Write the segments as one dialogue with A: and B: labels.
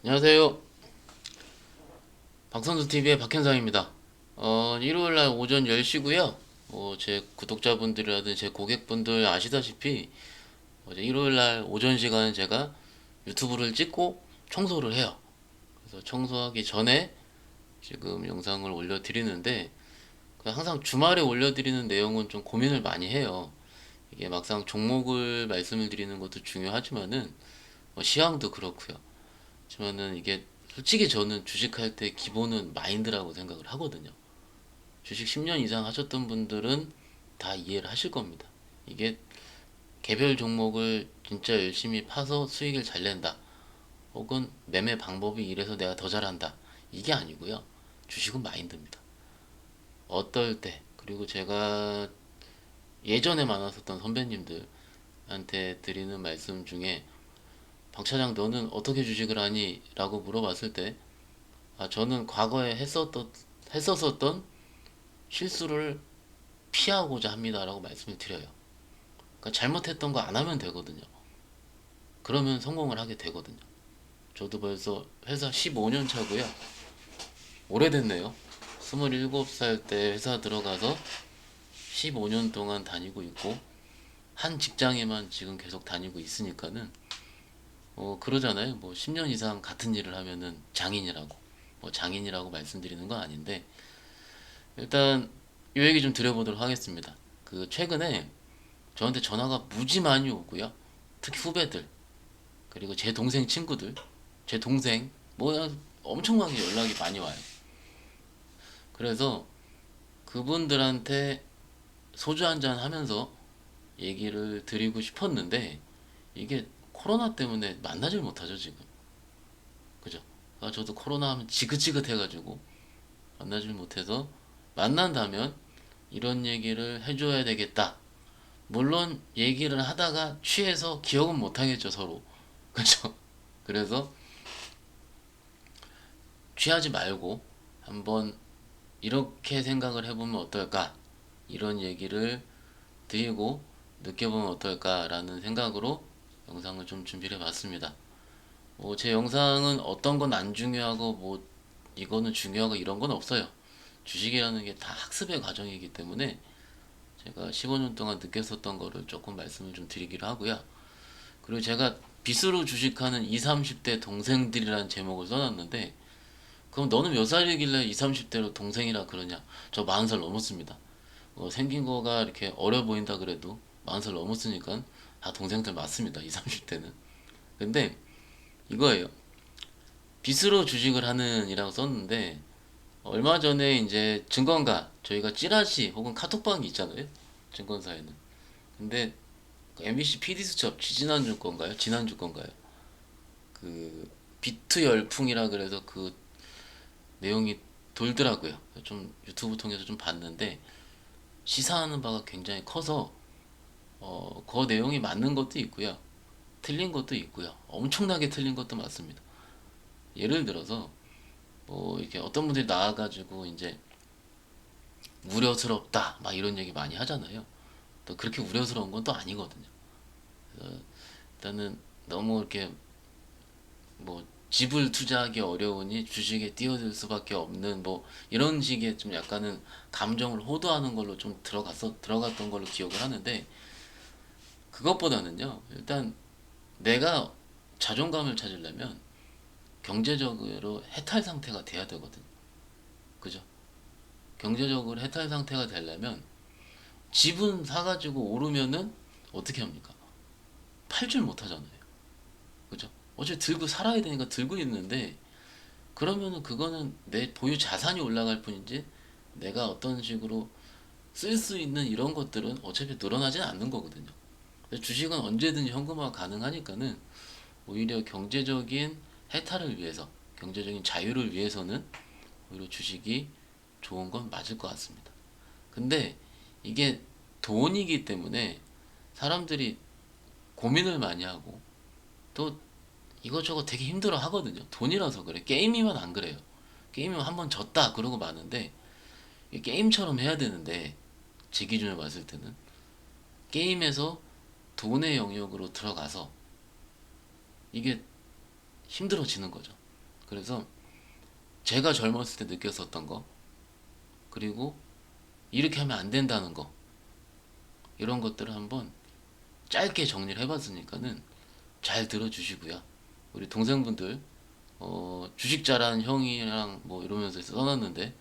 A: 안녕하세요. 박선수TV의 박현상입니다. 일요일날 오전 10시고요. 제 구독자분들이라든 제 고객분들 아시다시피 어제 일요일날 오전 시간에 제가 유튜브를 찍고 청소를 해요. 그래서 청소하기 전에 지금 영상을 올려드리는데 항상 주말에 올려드리는 내용은 좀 고민을 많이 해요. 이게 막상 종목을 말씀을 드리는 것도 중요하지만은 시황도 그렇고요. 하지만은 이게 솔직히 저는 주식할 때 기본은 마인드라고 생각을 하거든요. 주식 10년 이상 하셨던 분들은 다 이해를 하실 겁니다. 이게 개별 종목을 진짜 열심히 파서 수익을 잘 낸다. 혹은 매매 방법이 이래서 내가 더 잘한다. 이게 아니고요. 주식은 마인드입니다. 어떨 때, 그리고 제가 예전에 만났었던 선배님들한테 드리는 말씀 중에 박 차장 너는 어떻게 주식을 하니? 라고 물어봤을 때 저는 과거에 했었던 실수를 피하고자 합니다라고 말씀을 드려요. 그러니까 잘못했던 거 안 하면 되거든요. 그러면 성공을 하게 되거든요. 저도 벌써 회사 15년 차고요. 오래됐네요. 27살 때 회사 들어가서 15년 동안 다니고 있고 한 직장에만 지금 계속 다니고 있으니까는 그러잖아요. 뭐 10년 이상 같은 일을 하면은 장인이라고 장인이라고 말씀드리는 건 아닌데 일단 이 얘기 좀 드려보도록 하겠습니다. 그 최근에 저한테 전화가 무지 많이 오고요. 특히 후배들 그리고 제 동생 친구들 제 동생 뭐 엄청나게 연락이 많이 와요. 그래서 그분들한테 소주 한잔 하면서 얘기를 드리고 싶었는데 이게 코로나 때문에 만나질 못하죠 지금. 그죠? 저도 코로나 하면 지긋지긋해가지고 만나질 못해서 만난다면 이런 얘기를 해줘야 되겠다. 물론 얘기를 하다가 취해서 기억은 못하겠죠 서로. 그죠? 그래서 취하지 말고 한번 이렇게 생각을 해보면 어떨까? 이런 얘기를 드리고 느껴보면 어떨까라는 생각으로 영상을 좀 준비를 해봤습니다. 제 영상은 어떤 건 안 중요하고 뭐 이거는 중요하고 이런 건 없어요. 주식이라는 게 다 학습의 과정이기 때문에 제가 15년 동안 느꼈었던 거를 조금 말씀을 좀 드리기로 하고요. 그리고 제가 빚으로 주식하는 20, 30대 동생들이라는 제목을 써놨는데 그럼 너는 몇 살이길래 20, 30대로 동생이라 그러냐? 저 40살 넘었습니다. 생긴 거가 이렇게 어려 보인다 그래도 40살 넘었으니까 다 동생들 맞습니다. 20, 30대는. 근데 이거예요. 빚으로 주식을 하는 이라고 썼는데 얼마 전에 이제 증권가 저희가 찌라시 혹은 카톡방이 있잖아요. 증권사에는. 근데 MBC PD수첩 지지난주 건가요? 지난주 건가요? 그 비트 열풍이라 그래서 그 내용이 돌더라고요. 좀 유튜브 통해서 좀 봤는데 시사하는 바가 굉장히 커서 그 내용이 맞는 것도 있고요. 틀린 것도 있고요. 엄청나게 틀린 것도 맞습니다. 예를 들어서 뭐 이렇게 어떤 분들이 나와가지고 이제 우려스럽다 막 이런 얘기 많이 하잖아요. 또 그렇게 우려스러운 건 또 아니거든요. 그래서 일단은 너무 이렇게 뭐 집을 투자하기 어려우니 주식에 뛰어들 수밖에 없는 뭐 이런 식의 좀 약간은 감정을 호도하는 걸로 좀 들어갔던 걸로 기억을 하는데 그것보다는요 일단 내가 자존감을 찾으려면 경제적으로 해탈 상태가 돼야 되거든. 그죠? 경제적으로 해탈 상태가 되려면 집은 사가지고 오르면은 어떻게 합니까? 팔 줄 못하잖아요. 그죠? 어차피 들고 살아야 되니까 들고 있는데 그러면은 그거는 내 보유 자산이 올라갈 뿐이지 내가 어떤 식으로 쓸 수 있는 이런 것들은 어차피 늘어나지는 않는 거거든요. 주식은 언제든지 현금화 가능하니까는 오히려 경제적인 해탈을 위해서, 경제적인 자유를 위해서는 오히려 주식이 좋은 건 맞을 것 같습니다. 근데 이게 돈이기 때문에 사람들이 고민을 많이 하고 또 이것저것 되게 힘들어 하거든요. 돈이라서 그래. 게임이면 안 그래요. 게임이면 한 번 졌다 그러고 마는데 게임처럼 해야 되는데 제 기준으로 봤을 때는 게임에서 돈의 영역으로 들어가서 이게 힘들어지는 거죠. 그래서 제가 젊었을 때 느꼈었던 거, 그리고 이렇게 하면 안 된다는 거, 이런 것들을 한번 짧게 정리를 해봤으니까는 잘 들어주시고요. 우리 동생분들 주식 잘하는 형이랑 뭐 이러면서 써놨는데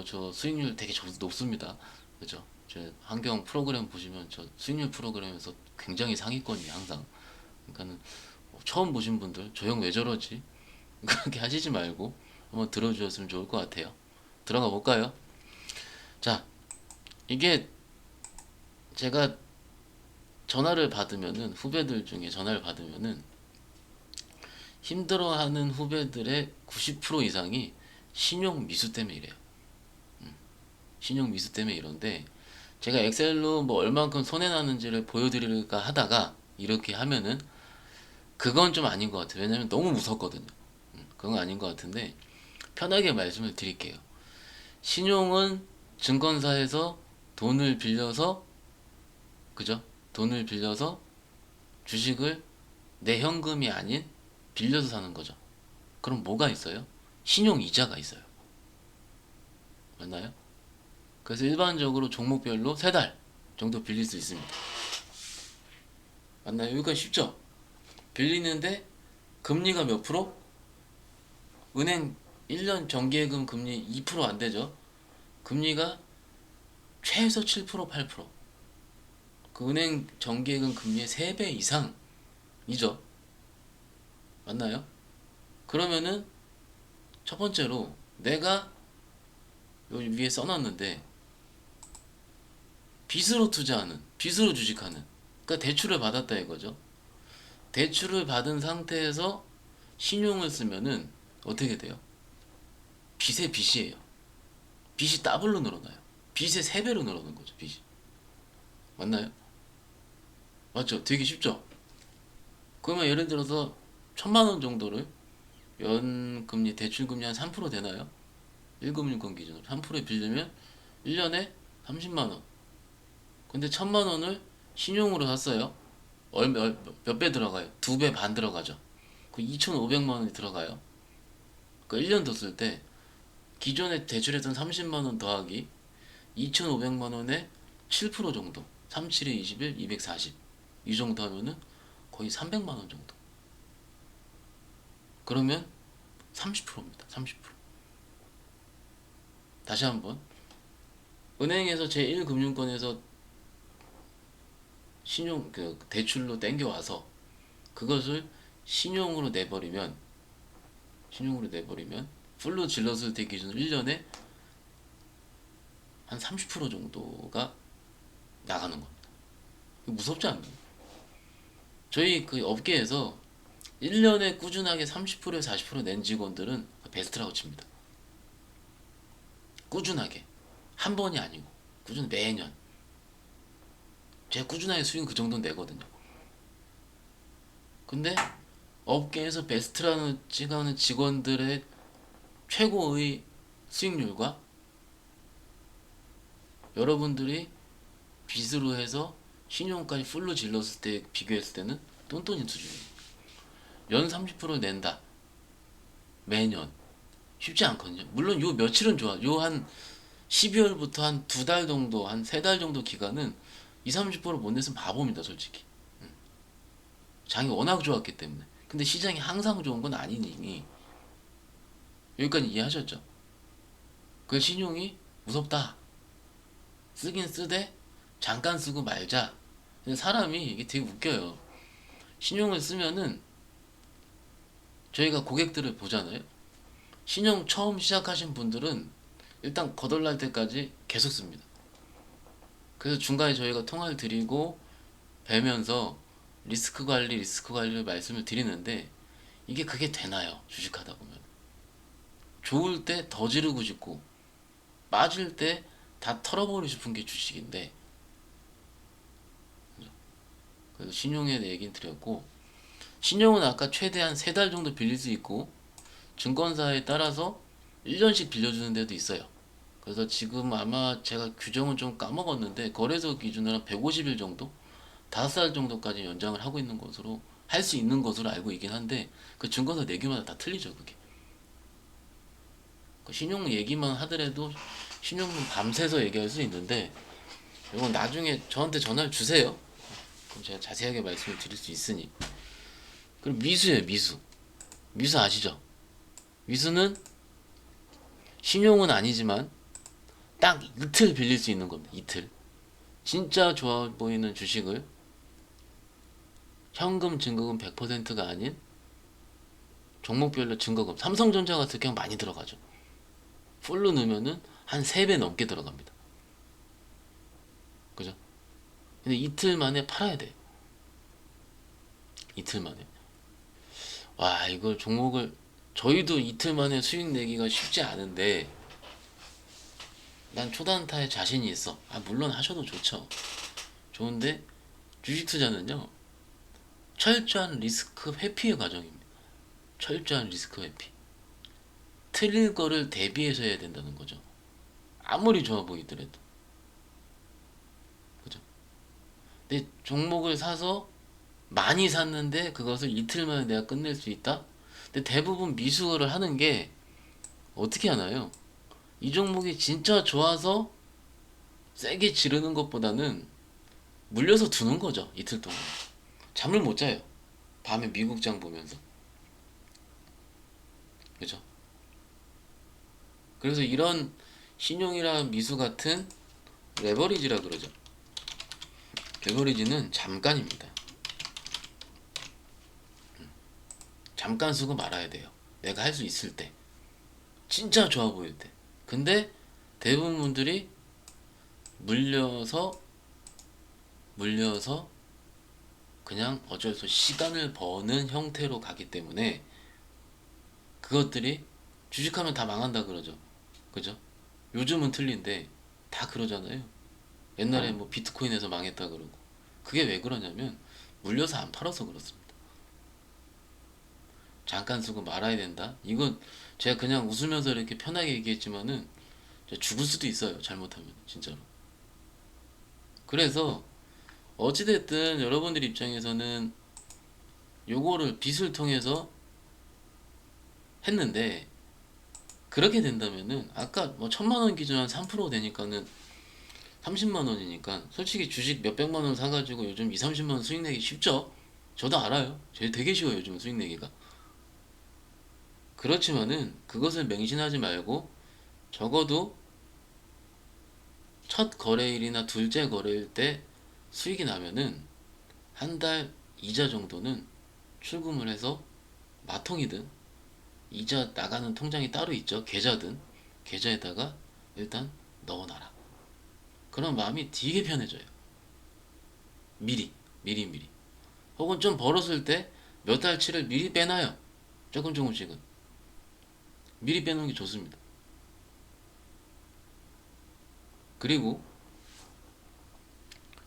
A: 저 수익률 되게 높습니다. 그죠? 제 환경 프로그램 보시면 저 수익률 프로그램에서 굉장히 상위권이에요, 항상. 그러니까는 처음 보신 분들 저 형 왜 저러지? 그렇게 하시지 말고 한번 들어주셨으면 좋을 것 같아요. 들어가 볼까요? 자, 이게 제가 전화를 받으면은, 후배들 중에 전화를 받으면은 힘들어하는 후배들의 90% 이상이 신용 미수 때문에 이래요. 신용 미수 때문에 이런데, 제가 엑셀로 뭐 얼만큼 손해 나는지를 보여드릴까 하다가 이렇게 하면은 그건 좀 아닌 것 같아요. 왜냐면 너무 무섭거든요. 그건 아닌 것 같은데 편하게 말씀을 드릴게요. 신용은 증권사에서 돈을 빌려서, 그죠? 돈을 빌려서 주식을 내 현금이 아닌 빌려서 사는 거죠. 그럼 뭐가 있어요? 신용 이자가 있어요. 맞나요? 그래서 일반적으로 종목별로 3달 정도 빌릴 수 있습니다. 맞나요? 여기까지 쉽죠? 빌리는데 금리가 몇 프로? 은행 1년 정기예금 금리 2%안 되죠? 금리가 최소 7%, 8%. 그 은행 정기예금 금리의 3배 이상이죠. 맞나요? 그러면은 첫 번째로 내가 여기 위에 써놨는데 빚으로 투자하는, 빚으로 주식하는, 그러니까 대출을 받았다 이거죠. 대출을 받은 상태에서 신용을 쓰면은 어떻게 돼요? 빚의 빚이에요. 빚이 더블로 늘어나요. 빚의 3배로 늘어나는 거죠, 빚이. 맞나요? 맞죠? 되게 쉽죠? 그러면 예를 들어서 1,000만 원 정도를 연금리, 대출금리 한 3% 되나요? 1금융권 기준으로 3%에 빌리면 1년에 30만 원. 근데 1,000만 원을 신용으로 샀어요. 몇 배 들어가요? 2배 반 들어가죠. 그 2,500만 원이 들어가요. 그 1년 더 쓸 때 기존에 대출했던 30만 원 더하기 2,500만 원에 7% 정도. 3, 7에 21, 240. 이 정도 하면은 거의 300만 원 정도. 그러면 30%입니다. 30%. 다시 한번. 은행에서 제1금융권에서 신용 그 대출로 땡겨와서 그것을 신용으로 내버리면 풀로 질렀을 때 기준으로 1년에 한 30% 정도가 나가는 겁니다. 무섭지 않나요? 저희 그 업계에서 1년에 꾸준하게 30%에서 40%낸 직원들은 베스트라고 칩니다. 꾸준하게. 한 번이 아니고 꾸준히 매년. 제가 꾸준하게 수익 그 정도 내거든요. 근데 업계에서 베스트라는 찍어하는 직원들의 최고의 수익률과 여러분들이 빚으로 해서 신용까지 풀로 질렀을 때 비교했을 때는 똔똔인 수준이에요. 연 30% 낸다. 매년. 쉽지 않거든요. 물론 요 며칠은 좋아. 요 한 12월부터 한 2달 정도, 한 3달 정도 기간은 20, 30%못 냈으면 바보입니다, 솔직히. 장이 워낙 좋았기 때문에. 근데 시장이 항상 좋은 건 아니니 여기까지 이해하셨죠? 그 신용이 무섭다. 쓰긴 쓰되 잠깐 쓰고 말자. 근데 사람이 이게 되게 웃겨요. 신용을 쓰면은 저희가 고객들을 보잖아요. 신용 처음 시작하신 분들은 일단 거덜날 때까지 계속 씁니다. 그래서 중간에 저희가 통화를 드리고 뵈면서 리스크 관리를 말씀을 드리는데 이게 그게 되나요? 주식하다 보면. 좋을 때 더 지르고 싶고 빠질 때 다 털어버리고 싶은 게 주식인데, 그래서 신용에 대해 얘기는 드렸고, 신용은 아까 최대한 3달 정도 빌릴 수 있고 증권사에 따라서 1년씩 빌려주는 데도 있어요. 그래서 지금 아마 제가 규정은 좀 까먹었는데 거래소 기준으로 한 150일 정도? 5살 정도까지 연장을 하고 있는 것으로 할 수 있는 것으로 알고 있긴 한데 그 증권사 내규마다 다 틀리죠, 그게. 그 신용 얘기만 하더라도 신용은 밤새서 얘기할 수 있는데 이건 나중에 저한테 전화를 주세요. 그럼 제가 자세하게 말씀을 드릴 수 있으니. 그럼 미수예요, 미수. 미수 아시죠? 미수는 신용은 아니지만 딱 이틀 빌릴 수 있는 겁니다. 이틀. 진짜 좋아 보이는 주식을 현금 증거금 100%가 아닌 종목별로 증거금, 삼성전자 같은 경우 많이 들어가죠. 풀로 넣으면은 한 3배 넘게 들어갑니다. 그죠? 근데 이틀 만에 팔아야 돼. 이틀 만에. 와, 이걸 종목을 저희도 이틀 만에 수익 내기가 쉽지 않은데 난 초단타에 자신이 있어. 아, 물론 하셔도 좋죠. 좋은데 주식 투자는요. 철저한 리스크 회피의 과정입니다. 철저한 리스크 회피. 틀릴 거를 대비해서 해야 된다는 거죠. 아무리 좋아 보이더라도. 그죠? 근데 종목을 사서 많이 샀는데 그것을 이틀 만에 내가 끝낼 수 있다? 근데 대부분 미수를 하는 게 어떻게 하나요? 이 종목이 진짜 좋아서 세게 지르는 것보다는 물려서 두는 거죠. 이틀 동안. 잠을 못 자요. 밤에 미국장 보면서. 그죠? 그래서 이런 신용이나 미수 같은 레버리지라 그러죠. 레버리지는 잠깐입니다. 잠깐 쓰고 말아야 돼요. 내가 할 수 있을 때. 진짜 좋아 보일 때. 근데 대부분 분들이 물려서 그냥 어쩔 수 없이 시간을 버는 형태로 가기 때문에 그것들이 주식하면 다 망한다 그러죠. 그죠? 요즘은 틀린데 다 그러잖아요. 옛날에 뭐 비트코인에서 망했다 그러고. 그게 왜 그러냐면 물려서 안 팔아서 그렇습니다. 잠깐 쓰고 말아야 된다. 이건 제가 그냥 웃으면서 이렇게 편하게 얘기했지만은 죽을 수도 있어요. 잘못하면 진짜로. 그래서 어찌됐든 여러분들 입장에서는 요거를 빚을 통해서 했는데 그렇게 된다면은 아까 뭐 1000만 원 기준 한 3% 되니까는 30만 원이니까 솔직히 주식 몇백만 원 사가지고 요즘 2, 30만 원 수익 내기 쉽죠? 저도 알아요. 제일 되게 쉬워요. 요즘 수익 내기가. 그렇지만은 그것을 맹신하지 말고 적어도 첫 거래일이나 둘째 거래일 때 수익이 나면은 한 달 이자 정도는 출금을 해서 마통이든 이자 나가는 통장이 따로 있죠. 계좌든 계좌에다가 일단 넣어놔라. 그런 마음이 되게 편해져요. 미리. 혹은 좀 벌었을 때 몇 달치를 미리 빼놔요. 조금씩은. 미리 빼놓는 게 좋습니다. 그리고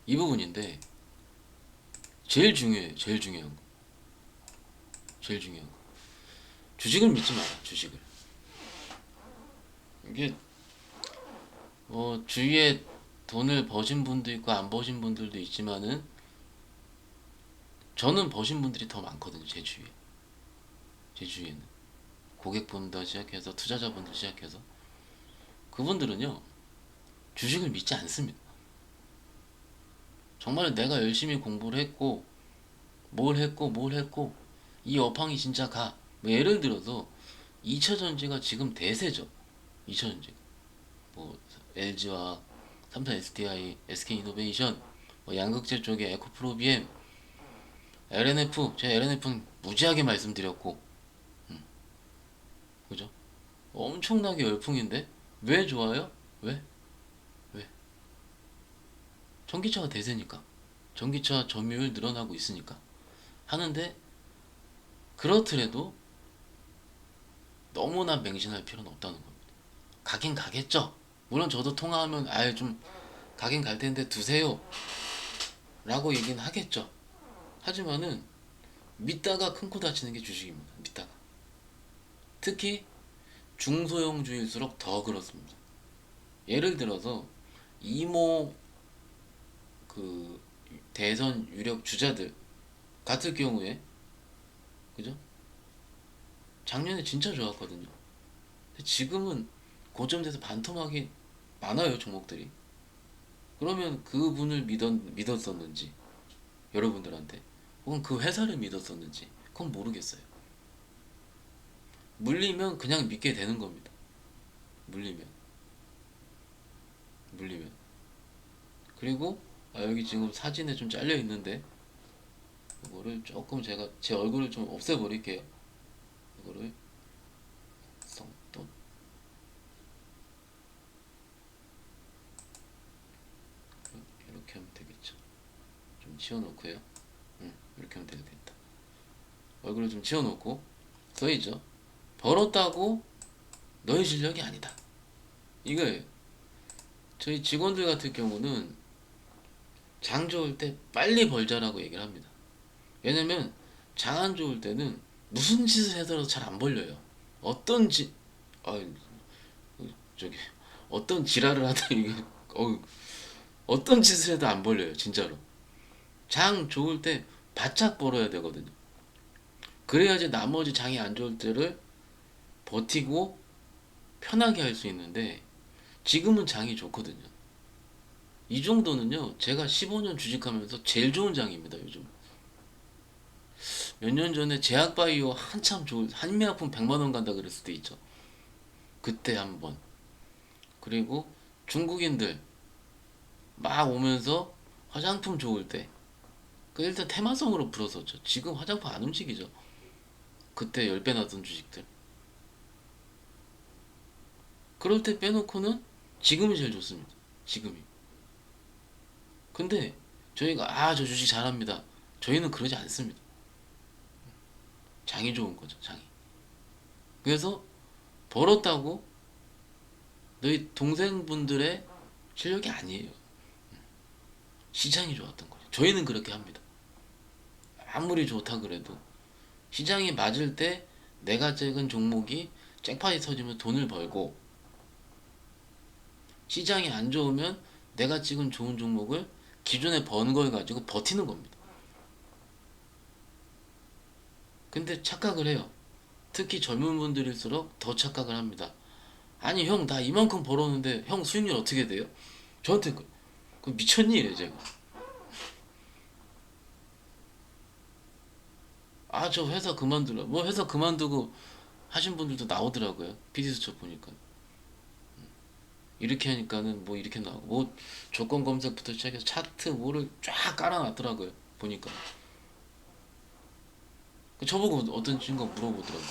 A: 이 부분인데 제일 중요해요. 제일 중요한 거. 제일 중요한 거. 주식을 믿지 마라. 주식을. 이게 주위에 돈을 버신 분도 있고 안 버신 분들도 있지만은 저는 버신 분들이 더 많거든요. 제 주위에. 제 주위에는. 고객분들 시작해서 투자자분들 시작해서 그분들은요. 주식을 믿지 않습니다. 정말 내가 열심히 공부를 했고 뭘 했고 이 업황이 진짜 가. 뭐 예를 들어서 2차전지가 지금 대세죠. 2차전지가. 뭐 LG와 삼성 SDI, SK이노베이션, 뭐 양극재 쪽에 에코프로비엠, LNF, 제가 LNF는 무지하게 말씀드렸고, 그죠? 엄청나게 열풍인데 왜 좋아요? 왜? 왜? 전기차가 대세니까. 전기차 점유율 늘어나고 있으니까. 하는데 그렇더라도 너무나 맹신할 필요는 없다는 겁니다. 가긴 가겠죠. 물론 저도 통화하면 아예 좀 가긴 갈 텐데 두세요 라고 얘기는 하겠죠. 하지만은 믿다가 큰 코 다치는 게 주식입니다. 믿다가. 특히 중소형주일수록 더 그렇습니다. 예를 들어서 이모 그 대선 유력 주자들 같을 경우에 그죠? 작년에 진짜 좋았거든요. 지금은 고점돼서 반토막이 많아요, 종목들이. 그러면 그분을 믿었었는지, 여러분들한테, 혹은 그 회사를 믿었었는지, 그건 모르겠어요. 물리면 그냥 믿게 되는 겁니다. 물리면. 물리면. 그리고, 여기 지금 사진에 좀 잘려 있는데, 이거를 조금 제가 제 얼굴을 좀 없애버릴게요. 이거를 또 이렇게 하면 되겠죠. 좀 치워놓고요. 이렇게 하면 되겠다. 얼굴을 좀 치워놓고 써있죠. 벌었다고 너의 실력이 아니다. 이거예요. 저희 직원들 같은 경우는 장 좋을 때 빨리 벌자라고 얘기를 합니다. 왜냐면 장 안 좋을 때는 무슨 짓을 해서라도 잘 안 벌려요. 어떤 지, 아, 저기 어떤 지랄을 하다 이게 어떤 짓을 해도 안 벌려요, 진짜로. 장 좋을 때 바짝 벌어야 되거든요. 그래야지 나머지 장이 안 좋을 때를 버티고 편하게 할 수 있는데 지금은 장이 좋거든요. 이 정도는요, 제가 15년 주식하면서 제일 좋은 장입니다, 요즘. 몇 년 전에 제약바이오 한참 좋은, 한미약품 100만 원 간다 그랬을 때 있죠. 그때 한 번. 그리고 중국인들 막 오면서 화장품 좋을 때. 그 일단 테마성으로 불었었죠. 지금 화장품 안 움직이죠. 그때 10배 나던 주식들. 그럴 때 빼놓고는 지금이 제일 좋습니다. 지금이. 근데 저희가 저 주식 잘합니다. 저희는 그러지 않습니다. 장이 좋은 거죠, 장이. 그래서 벌었다고 너희 동생분들의 실력이 아니에요. 시장이 좋았던 거죠. 저희는 그렇게 합니다. 아무리 좋다 그래도 시장이 맞을 때 내가 찍은 종목이 잭팟이 터지면 돈을 벌고, 시장이 안 좋으면 내가 찍은 좋은 종목을 기존에 번 걸 가지고 버티는 겁니다. 근데 착각을 해요. 특히 젊은 분들일수록 더 착각을 합니다. 아니 형 나 이만큼 벌었는데 형 수익률 어떻게 돼요? 저한테 그 미쳤니 이래 제가. 저 회사 그만둘라. 뭐 회사 그만두고 하신 분들도 나오더라고요. PD 수첩 보니까. 이렇게 하니까는 뭐 이렇게 나오고 뭐 조건 검색부터 시작해서 차트 뭐를 쫙 깔아놨더라고요. 보니까. 저보고 어떤 친구가 물어보더라고.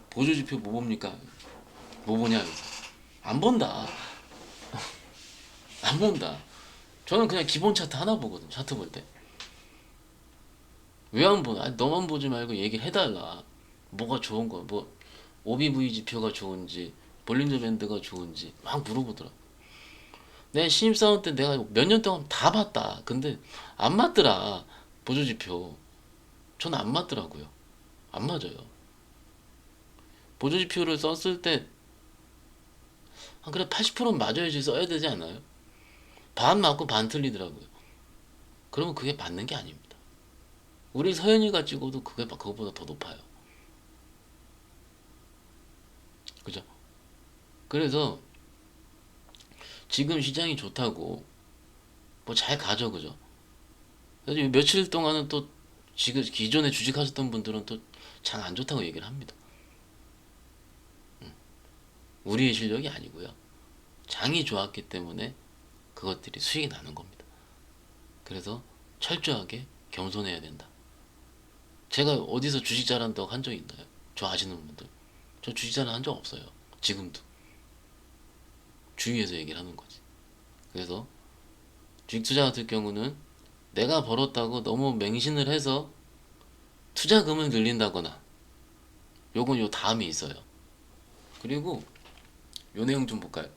A: 보조지표 뭐 봅니까? 뭐 보냐? 안 본다. 안 본다. 저는 그냥 기본 차트 하나 보거든. 차트 볼 때. 왜 안 보나? 너만 보지 말고 얘기를 해달라. 뭐가 좋은 거, 뭐 OBV 지표가 좋은지, 볼린저 밴드가 좋은지 막 물어보더라. 내 신입사원 때 내가 몇 년 동안 다 봤다. 근데 안 맞더라. 보조 지표. 저는 안 맞더라고요. 안 맞아요. 보조 지표를 썼을 때 그래 80%는 맞아야지 써야 되지 않아요? 반 맞고 반 틀리더라고요. 그러면 그게 맞는 게 아닙니다. 우리 서현이가 찍어도 그게 그거보다 더 높아요. 그죠? 그래서 지금 시장이 좋다고 뭐 잘 가죠, 그죠? 그래서 며칠 동안은 또 지금 기존에 주식하셨던 분들은 또 장 안 좋다고 얘기를 합니다. 우리의 실력이 아니고요. 장이 좋았기 때문에 그것들이 수익이 나는 겁니다. 그래서 철저하게 겸손해야 된다. 제가 어디서 주식 잘한다고 한 적 있나요? 저 아시는 분들. 저 주식 잘한 적 없어요. 지금도. 주위에서 얘기를 하는 거지. 그래서 주식 투자 같은 경우는 내가 벌었다고 너무 맹신을 해서 투자금을 늘린다거나, 요건 요 다음에 있어요. 그리고 요 내용 좀 볼까요?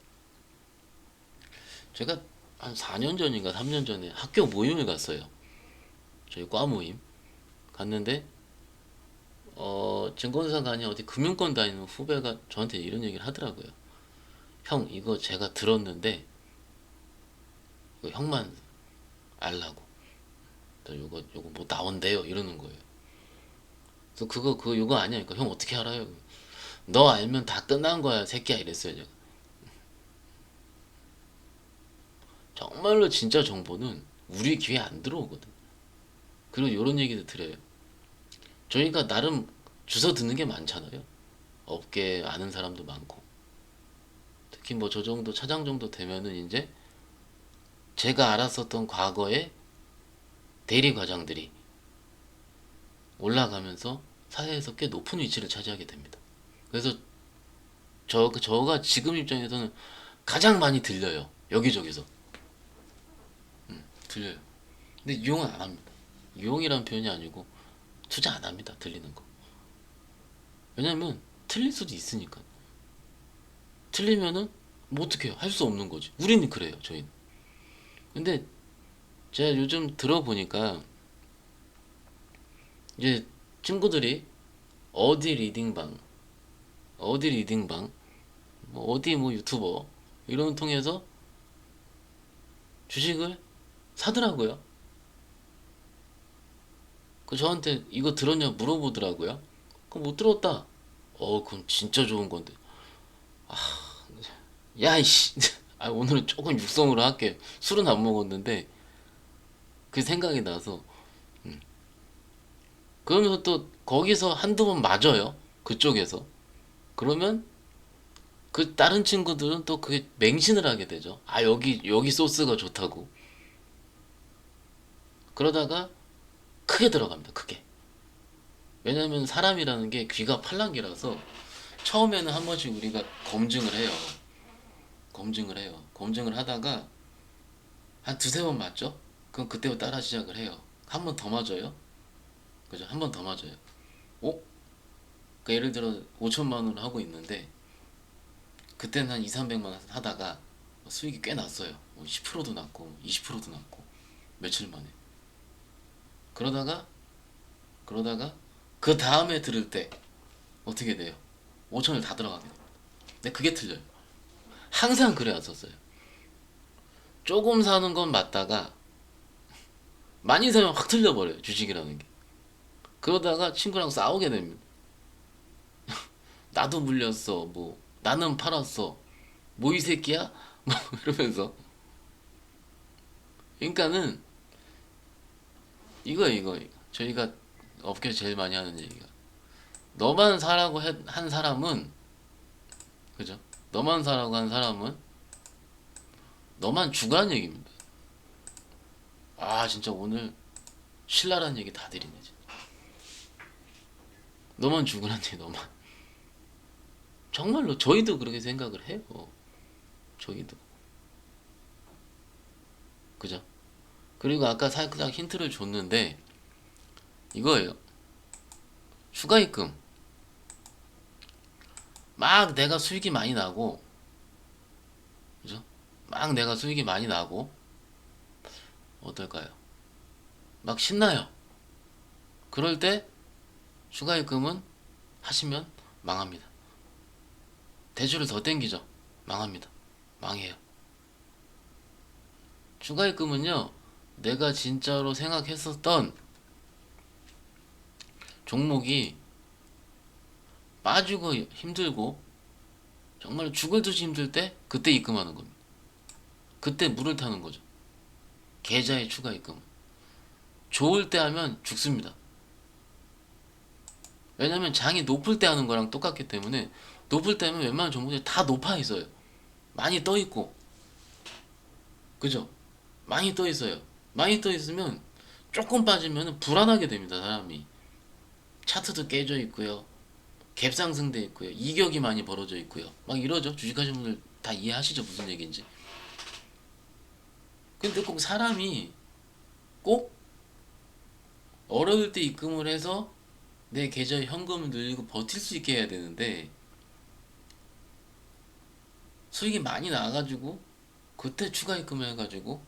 A: 제가 한 4년 전인가 3년 전에 학교 모임을 갔어요. 저희 과 모임 갔는데 증권사가 아닌 어디 금융권 다니는 후배가 저한테 이런 얘기를 하더라고요. 형 이거 제가 들었는데 이거 형만 알라고. 요거 뭐 나온대요 이러는 거예요. 그래서 그거 요거 아니야. 그러니까 형 어떻게 알아요? 너 알면 다 끝난 거야 새끼야 이랬어요 제가. 정말로 진짜 정보는 우리 귀에 안 들어오거든. 그리고 이런 얘기도 드려요. 저희가 나름 주워 듣는 게 많잖아요. 업계 아는 사람도 많고. 특히 뭐 저 정도 차장 정도 되면은 이제 제가 알았었던 과거의 대리 과장들이 올라가면서 사회에서 꽤 높은 위치를 차지하게 됩니다. 그래서 저가 지금 입장에서는 가장 많이 들려요. 여기저기서. 들려요. 근데 이용은 안 합니다. 이용이란 표현이 아니고 투자 안 합니다. 들리는 거. 왜냐면 틀릴 수도 있으니까. 틀리면은 뭐 어떡해요? 할 수 없는 거지. 우리는 그래요. 저희는. 근데 제가 요즘 들어보니까 이제 친구들이 어디 리딩방, 어디 리딩방, 뭐 어디 뭐 유튜버 이런 통해서 주식을 사더라고요. 그 저한테 이거 들었냐 물어보더라고요. 그럼 못 들었다. 그럼 진짜 좋은 건데. 야, 이씨. 아, 오늘은 조금 육성으로 할게. 술은 안 먹었는데 그 생각이 나서. 그러면서 또 거기서 한두 번 맞아요. 그쪽에서. 그러면 그 다른 친구들은 또 그게 맹신을 하게 되죠. 아, 여기 소스가 좋다고. 그러다가 크게 들어갑니다. 크게. 왜냐면 사람이라는 게 귀가 팔랑귀라서 처음에는 한 번씩 우리가 검증을 해요. 검증을 해요. 검증을 하다가 한 두세 번 맞죠? 그럼 그때부터 따라 시작을 해요. 한 번 더 맞아요. 그죠? 한 번 더 맞아요. 어? 그러니까 예를 들어 5천만 원을 하고 있는데 그때는 한 2, 300만 원 하다가 수익이 꽤 났어요. 10%도 났고 20%도 났고 며칠 만에. 그러다가 그 다음에 들을 때 어떻게 돼요? 5천을 다 들어가게 돼요. 근데 그게 틀려요. 항상 그래 왔었어요. 조금 사는 건 맞다가 많이 사면 확 틀려버려요. 주식이라는 게. 그러다가 친구랑 싸우게 됩니다. 나도 물렸어. 뭐 나는 팔았어. 뭐 이 새끼야? 뭐 이러면서. 그러니까는 이거 저희가 업계에서 제일 많이 하는 얘기가 너만 사라고 한 사람은 그죠? 너만 사라고 한 사람은 너만 죽으란 얘기입니다. 아 진짜 오늘 신랄한 얘기 다 드리네 진짜. 너만 죽으란 얘기 너만. 정말로 저희도 그렇게 생각을 해요. 저희도. 그죠? 그리고 아까 살짝 힌트를 줬는데 이거예요. 추가입금. 막 내가 수익이 많이 나고 그죠? 막 내가 수익이 많이 나고 어떨까요? 막 신나요. 그럴 때 추가입금은 하시면 망합니다. 대출을 더 땡기죠. 망합니다. 망해요. 추가입금은요. 내가 진짜로 생각했었던 종목이 빠지고 힘들고 정말 죽을 듯이 힘들 때 그때 입금하는 겁니다. 그때 물을 타는 거죠. 계좌에 추가입금. 좋을 때 하면 죽습니다. 왜냐면 장이 높을 때 하는 거랑 똑같기 때문에 높을 때 하면 웬만한 종목들이 다 높아 있어요. 많이 떠 있고. 그죠? 많이 떠 있어요. 많이 떠 있으면 조금 빠지면 불안하게 됩니다, 사람이. 차트도 깨져 있고요. 갭 상승돼 있고요. 이격이 많이 벌어져 있고요. 막 이러죠. 주식하시는 분들 다 이해하시죠? 무슨 얘기인지. 근데 꼭 사람이 꼭 어려울 때 입금을 해서 내 계좌에 현금을 늘리고 버틸 수 있게 해야 되는데 수익이 많이 나가지고 그때 추가 입금을 해가지고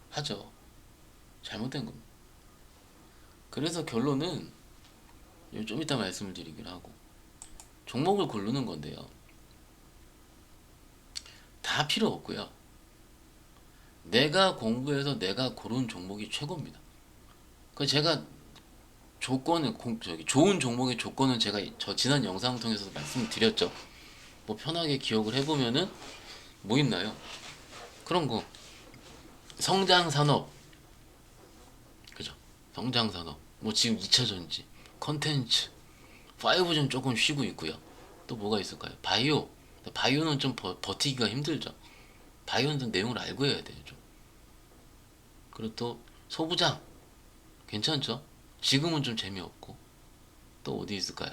A: 하죠. 잘못된 겁니다. 그래서 결론은 좀 이따 말씀을 드리기로 하고 종목을 고르는 건데요. 다 필요 없고요. 내가 공부해서 내가 고른 종목이 최고입니다. 그 제가 조건은 좋은 종목의 조건은 제가 저 지난 영상 통해서 말씀드렸죠. 뭐 편하게 기억을 해보면은 뭐 있나요? 그런 거 성장 산업, 그죠? 성장 산업. 뭐 지금 2차전지, 컨텐츠, 5는 조금 쉬고 있고요. 또 뭐가 있을까요? 바이오. 바이오는 좀 버티기가 힘들죠. 바이오는 좀 내용을 알고 해야 돼요. 좀. 그리고 또 소부장 괜찮죠? 지금은 좀 재미없고. 또 어디 있을까요?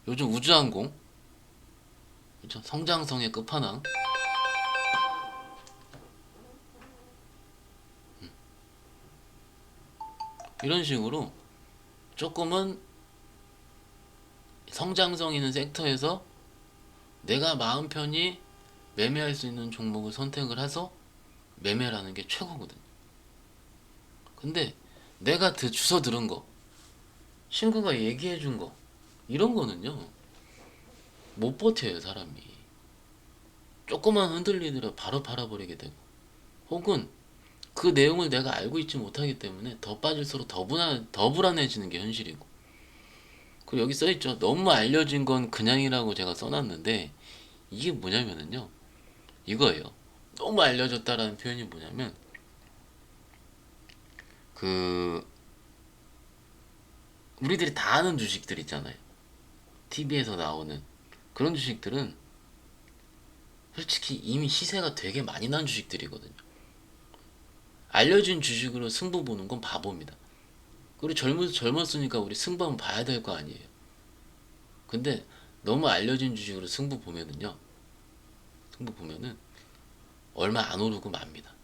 A: 요즘 우주항공, 그죠? 성장성의 끝판왕. 이런 식으로 조금은 성장성 있는 섹터에서 내가 마음 편히 매매할 수 있는 종목을 선택을 해서 매매라는 게 최고거든. 근데 내가 주워 들은 거, 친구가 얘기해 준 거, 이런 거는요, 못 버텨요, 사람이. 조금만 흔들리더라 바로 팔아버리게 되고, 혹은 그 내용을 내가 알고 있지 못하기 때문에 더 빠질수록 더 불안해지는 게 현실이고. 그리고 여기 써있죠. 너무 알려진 건 그냥이라고 제가 써놨는데, 이게 뭐냐면은요, 이거예요. 너무 알려졌다라는 표현이 뭐냐면, 그, 우리들이 다 아는 주식들 있잖아요. TV에서 나오는 그런 주식들은 솔직히 이미 시세가 되게 많이 난 주식들이거든요. 알려진 주식으로 승부 보는 건 바보입니다. 우리 젊었으니까 우리 승부 한번 봐야 될 거 아니에요. 근데 너무 알려진 주식으로 승부 보면은 얼마 안 오르고 맙니다.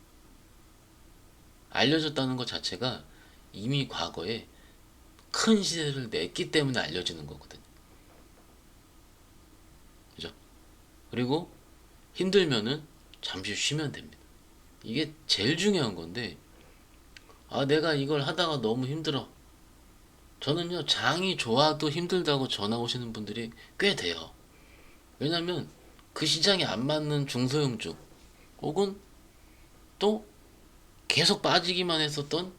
A: 알려졌다는 것 자체가 이미 과거에 큰 시세를 냈기 때문에 알려지는 거거든요. 그죠? 그리고 힘들면은 잠시 쉬면 됩니다. 이게 제일 중요한 건데, 아, 내가 이걸 하다가 너무 힘들어. 저는요, 장이 좋아도 힘들다고 전화 오시는 분들이 꽤 돼요. 왜냐면 그 시장에 안 맞는 중소형주, 혹은 또 계속 빠지기만 했었던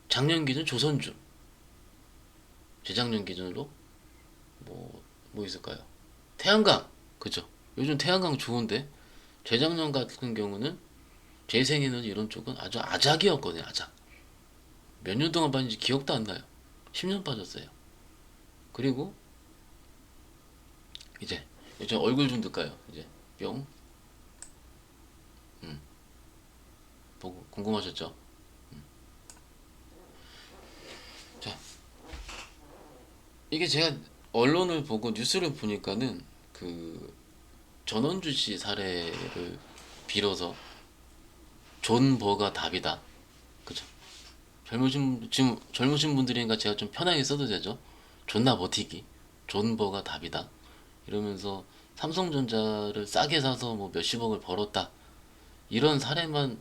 A: 작년 기준 조선주, 재작년 기준으로 뭐 있을까요? 태양광, 그죠? 요즘 태양광 좋은데, 재작년 같은 경우는 재생에너지 이런 쪽은 아주 아작이었거든요, 아작. 몇 년 동안 빠진지 기억도 안 나요. 10년 빠졌어요. 그리고 이제 요즘 얼굴 좀 들까요? 이제 뿅. 보고 궁금하셨죠? 자, 이게 제가 언론을 보고 뉴스를 보니까는 그 전원주 씨 사례를 빌어서 존 버가 답이다. 그죠? 지금 젊으신 분들이니까 제가 좀 편하게 써도 되죠? 존나 버티기. 존 버가 답이다. 이러면서 삼성전자를 싸게 사서 뭐 몇십억을 벌었다. 이런 사례만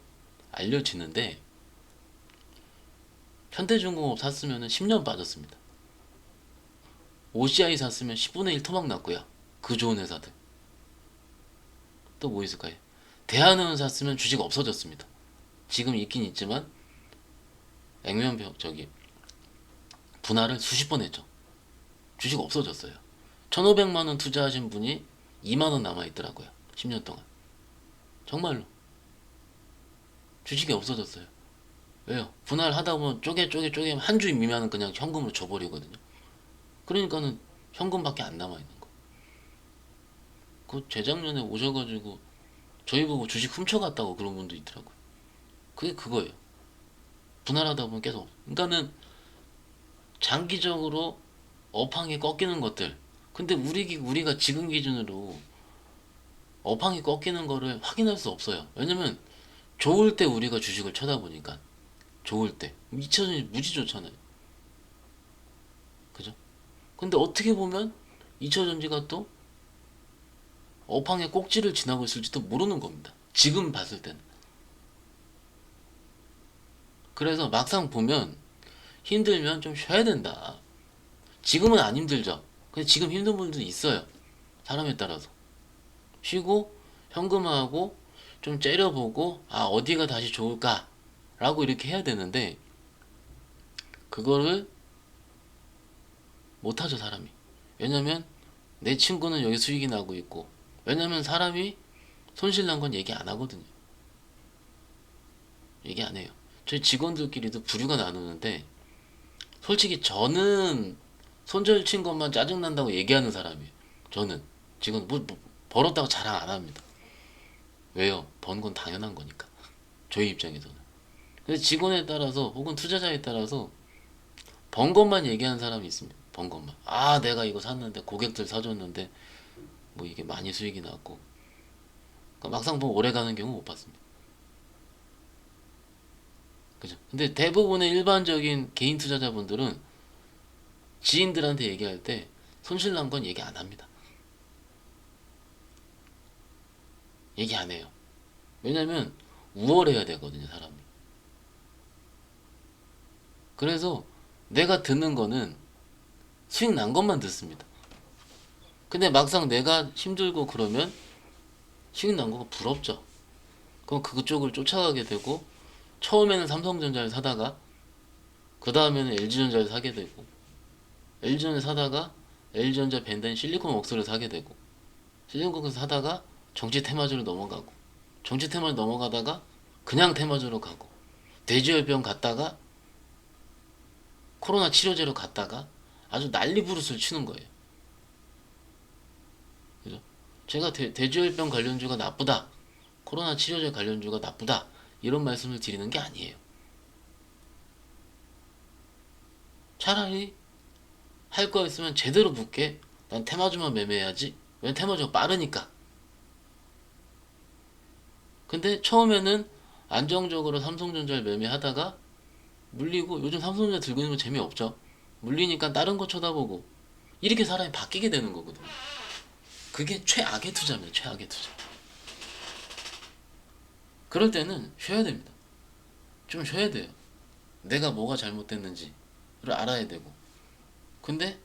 A: 알려지는데, 현대중공업 샀으면 10년 빠졌습니다. OCI 샀으면 10분의 1 토막 났고요. 그 좋은 회사들. 또 뭐 있을까요? 대한은 샀으면 주식 없어졌습니다. 지금 있긴 있지만 액면병 분할을 수십 번 했죠. 주식 없어졌어요. 1,500만 원 투자하신 분이 2만 원 남아 있더라고요. 10년 동안. 정말로 주식이 없어졌어요. 왜요? 분할하다 보면 쪼개 한 주 미만은 그냥 현금으로 줘버리거든요. 그러니까는 현금밖에 안 남아 있는 거. 그 재작년에 오셔가지고 저희 보고 주식 훔쳐갔다고 그런 분도 있더라고요. 그게 그거예요. 분할하다 보면 계속. 그러니까는 장기적으로 업황이 꺾이는 것들. 근데 우리가 지금 기준으로 업황이 꺾이는 거를 확인할 수 없어요. 왜냐면 좋을 때 우리가 주식을 쳐다보니까. 좋을 때. 2차전지 무지 좋잖아요. 그죠? 근데 어떻게 보면 2차전지가 또 업황의 꼭지를 지나고 있을지도 모르는 겁니다. 지금 봤을 때는. 그래서 막상 보면 힘들면 좀 쉬어야 된다. 지금은 안 힘들죠. 근데 지금 힘든 분들도 있어요. 사람에 따라서. 쉬고 현금화하고 좀 째려보고, 아, 어디가 다시 좋을까? 라고 이렇게 해야 되는데, 그거를 못하죠 사람이. 왜냐면 내 친구는 여기 수익이 나고 있고, 왜냐면 사람이 손실 난 건 얘기 안 하거든요. 얘기 안 해요. 저희 직원들끼리도 부류가 나누는데, 솔직히 저는 손절 친 것만 짜증난다고 얘기하는 사람이에요. 저는 직원 뭐 벌었다고 자랑 안 합니다. 왜요? 번 건 당연한 거니까. 저희 입장에서는. 근데 직원에 따라서 혹은 투자자에 따라서 번 것만 얘기하는 사람이 있습니다. 번 것만. 아, 내가 이거 샀는데 고객들 사줬는데 뭐 이게 많이 수익이 났고. 그러니까 막상 보면 오래 가는 경우 못 봤습니다. 그죠? 근데 대부분의 일반적인 개인 투자자분들은 지인들한테 얘기할 때 손실 난 건 얘기 안 합니다. 얘기 안 해요. 왜냐면 우월해야 되거든요, 사람이. 그래서 내가 듣는 거는 수익 난 것만 듣습니다. 근데 막상 내가 힘들고 그러면 수익 난 거가 부럽죠. 그럼 그쪽을 쫓아가게 되고, 처음에는 삼성전자를 사다가 그 다음에는 LG전자를 사게 되고, LG전자 사다가 LG전자 밴드인 실리콘웍스를 사게 되고, 실리콘웍스 사다가 정치 테마주로 넘어가고, 정치 테마주 넘어가다가 그냥 테마주로 가고, 돼지열병 갔다가 코로나 치료제로 갔다가 아주 난리 부르스를 치는 거예요. 그죠? 제가 돼지열병 관련주가 나쁘다, 코로나 치료제 관련주가 나쁘다, 이런 말씀을 드리는 게 아니에요. 차라리 할 거 있으면 제대로 붙게, 난 테마주만 매매해야지. 왜냐면 테마주가 빠르니까. 근데 처음에는 안정적으로 삼성전자를 매매하다가 물리고, 요즘 삼성전자 들고 있는 거 재미없죠. 물리니까 다른 거 쳐다보고, 이렇게 사람이 바뀌게 되는 거거든요. 그게 최악의 투자입니다. 최악의 투자. 그럴 때는 쉬어야 됩니다. 좀 쉬어야 돼요. 내가 뭐가 잘못됐는지를 알아야 되고. 근데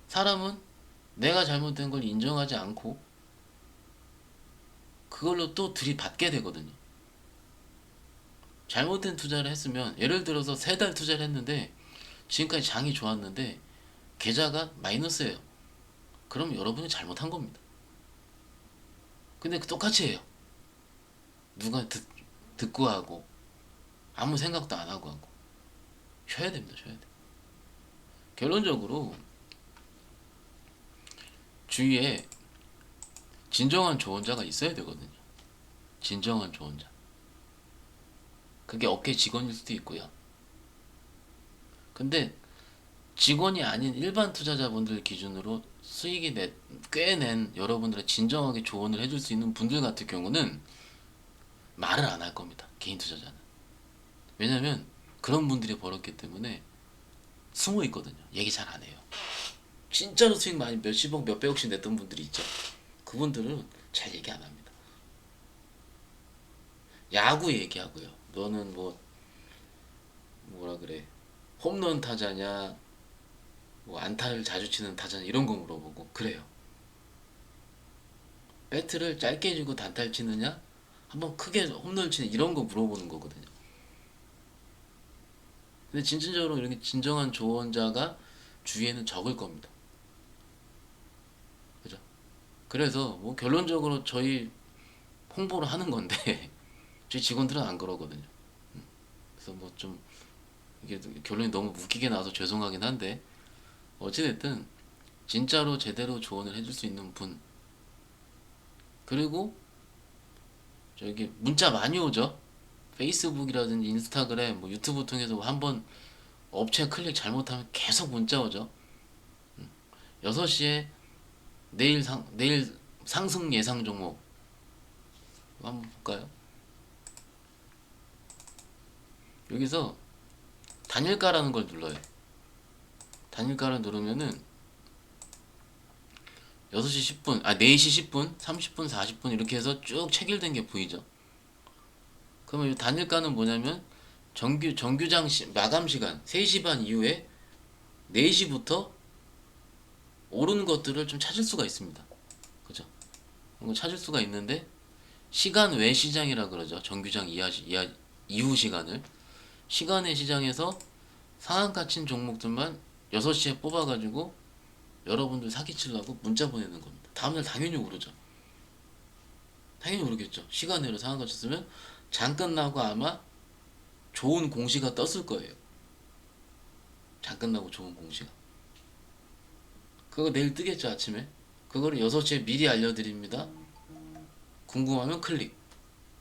A: 사람은 내가 잘못된 걸 인정하지 않고 그걸로 또 들이받게 되거든요. 잘못된 투자를 했으면, 예를 들어서 3달 투자를 했는데 지금까지 장이 좋았는데 계좌가 마이너스예요. 그럼 여러분이 잘못한 겁니다. 근데 똑같이 해요. 누가 듣고 하고 아무 생각도 안 하고 쉬어야 됩니다. 쉬어야 돼. 결론적으로 주위에 진정한 조언자가 있어야 되거든요. 진정한 조언자. 그게 업계 직원일 수도 있고요. 근데 직원이 아닌 일반 투자자분들 기준으로 수익이 꽤 낸 여러분들의 진정하게 조언을 해줄 수 있는 분들 같은 경우는 말을 안 할 겁니다. 개인 투자자는. 왜냐면 그런 분들이 벌었기 때문에 숨어 있거든요. 얘기 잘 안 해요. 진짜로 수익 많이 몇십억 몇백억씩 냈던 분들이 있죠. 그분들은 잘 얘기 안 합니다. 야구 얘기하고요. 너는 뭐라 그래, 홈런 타자냐, 뭐 안타를 자주 치는 타자냐, 이런 거 물어보고 그래요. 배트를 짧게 주고 단타를 치느냐, 한번 크게 홈런을 치는, 이런 거 물어보는 거거든요. 근데 진짜적으로 이렇게 진정한 조언자가 주위에는 적을 겁니다. 그죠? 그래서 뭐 결론적으로 저희 홍보를 하는 건데 저희 직원들은 안 그러거든요. 그래서 뭐 좀 이게 결론이 너무 웃기게 나와서 죄송하긴 한데, 어찌됐든 진짜로 제대로 조언을 해줄 수 있는 분, 그리고 저기 문자 많이 오죠. 페이스북이라든지 인스타그램, 뭐 유튜브 통해서 한번 업체 클릭 잘못하면 계속 문자 오죠. 6시에 내일 상승 예상 종목 한번 볼까요? 여기서 단일가라는 걸 눌러요. 단일가를 누르면은 6시 10분, 4시 10분, 30분, 40분 이렇게 해서 쭉 체결된 게 보이죠. 그러면 이 단일가는 뭐냐면 정규장 마감 시간 3시 반 이후에 4시부터 오른 것들을 좀 찾을 수가 있습니다. 그죠? 이거 찾을 수가 있는데, 시간 외 시장이라 그러죠. 정규장 이후 시간을. 시간의 시장에서 상한가 친 종목들만 6시에 뽑아가지고 여러분들 사기치려고 문자 보내는 겁니다. 다음날 당연히 오르죠. 당연히 오르겠죠. 시간으로 상한 거쳤으면 장 끝나고 아마 좋은 공시가 떴을 거예요. 장 끝나고 좋은 공시가. 그거 내일 뜨겠죠, 아침에. 그거를 6시에 미리 알려드립니다. 궁금하면 클릭,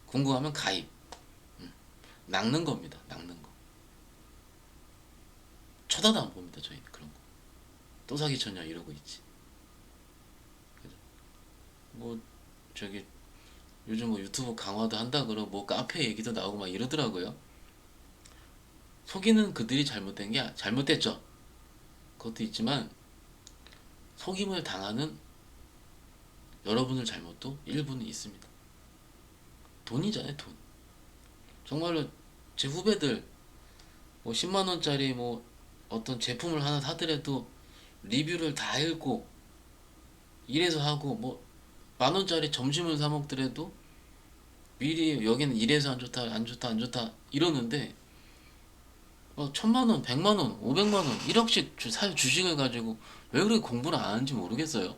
A: 궁금하면 가입. 낚는 겁니다. 낚는 거. 쳐다도 안 봅니다. 저희는 그런 거. 또 사기쳤냐 이러고 있지. 뭐 저기 요즘 뭐 유튜브 강화도 한다 그러고 뭐 카페 얘기도 나오고 막 이러더라고요. 속이는 그들이 잘못된 게 잘못됐죠. 그것도 있지만 속임을 당하는 여러분의 잘못도 일부는 있습니다. 돈이잖아요, 돈. 정말로 제 후배들 뭐 10만 원짜리 뭐 어떤 제품을 하나 사더라도 리뷰를 다 읽고 이래서 하고 뭐 만 원짜리 점심을 사 먹더라도 미리 여기는 이래서 안 좋다 안 좋다 안 좋다 이러는데 1000만 원, 100만 원, 500만 원, 1억씩 살 주식을 가지고 왜 그렇게 공부를 안 하는지 모르겠어요.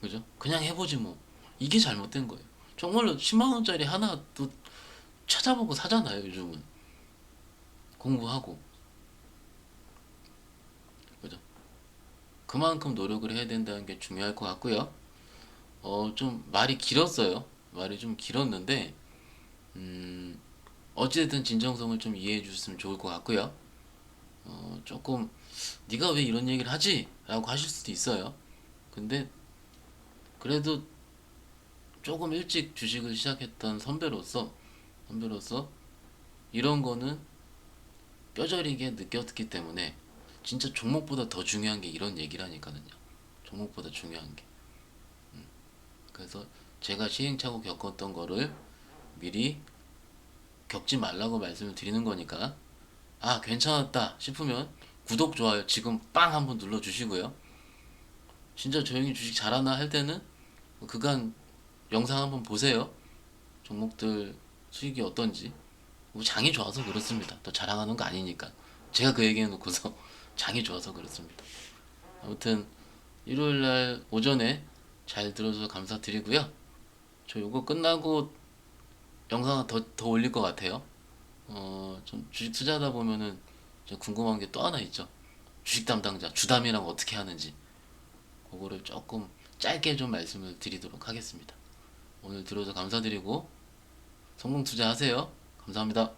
A: 그죠? 그냥 해보지 뭐. 이게 잘못된 거예요. 정말로 10만 원짜리 하나 또 찾아보고 사잖아요, 요즘은. 공부하고. 그죠? 그만큼 노력을 해야 된다는 게 중요할 것 같고요. 좀 말이 길었어요. 말이 좀 길었는데, 음, 어찌됐든 진정성을 좀 이해해 주셨으면 좋을 것 같고요. 조금, 네가 왜 이런 얘기를 하지? 라고 하실 수도 있어요. 근데, 그래도 조금 일찍 주식을 시작했던 선배로서 이런 거는 뼈저리게 느꼈기 때문에 진짜 종목보다 더 중요한 게 이런 얘기라니까요. 종목보다 중요한 게. 그래서 제가 시행착오 겪었던 거를 미리 겪지 말라고 말씀을 드리는 거니까 아 괜찮았다 싶으면 구독 좋아요 지금 빵 한번 눌러주시고요. 진짜 조용히 주식 잘하나 할 때는 그간 영상 한번 보세요. 종목들 수익이 어떤지. 뭐 장이 좋아서 그렇습니다. 또 자랑하는 거 아니니까. 제가 그 얘기해 놓고서 장이 좋아서 그렇습니다. 아무튼 일요일날 오전에 잘 들어줘서 감사드리고요. 저 요거 끝나고 영상 더 올릴 것 같아요. 좀 주식 투자하다 보면은 좀 궁금한 게 또 하나 있죠. 주식 담당자, 주담이랑 어떻게 하는지. 그거를 조금 짧게 좀 말씀을 드리도록 하겠습니다. 오늘 들어줘서 감사드리고 성공 투자하세요. 감사합니다.